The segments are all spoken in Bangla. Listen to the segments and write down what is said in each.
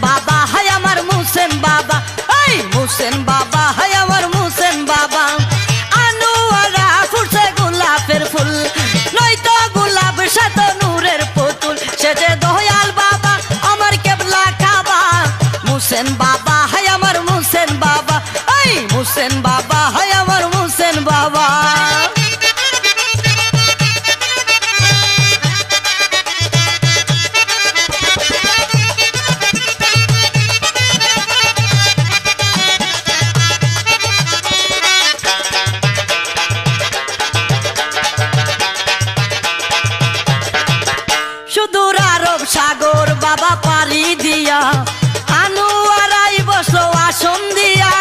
বাবা হায় আমার মুহসেন বাবা, এই মুহসেন বাবা হায় আমার মুহসেন বাবা। আনোয়ারা ফুটছে গোলাপের ফুল, নয়তো গোলাপ সে তো নূরের পুতুল, সে যে দয়াল বাবা আমার কেবলা কাবা। মুহসেন বাবা হায় আমার মুহসেন বাবা, এই মুহসেন বাবা হায় আমার মুহসেন বাবা। সুদূর আরব সাগর বাবা পাড়ি দিয়া, আনোয়ারাই বসলো আসন দিয়া।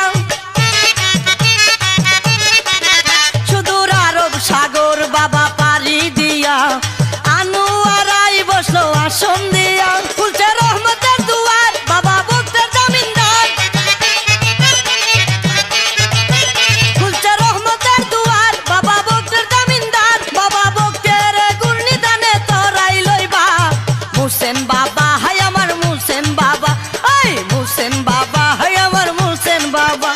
সুদূর আরব সাগর বাবা পাড়ি দিয়া, আনোয়ারাই বসলো আসন দিয়া। খুলছে রহমতের দুয়ার বাবা ভক্তের জামিনদার, খুলছে রহমতের দুয়ার বাবা ভক্তের জামিনদার। বাবা ভক্তের গুণনিদানে তোরাই লইবা। মুহসেন বাবা হায় আমার মুহসেন বাবা, এই মুহসেন বাবা হায় আমার মুহসেন বাবা।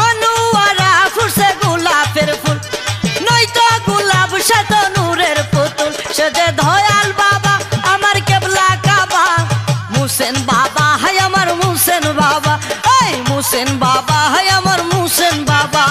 আনোয়ারা ফুটছে গোলাপের ফুল, নয়তো গোলাপ সে তো নূরের পুতুল, সে যে দয়াল বাবা আমার কেবলা কাবা। মুহসেন বাবা হায় আমার মুহসেন বাবা, এই মুহসেন বাবা হায় আমার মুহসেন বাবা।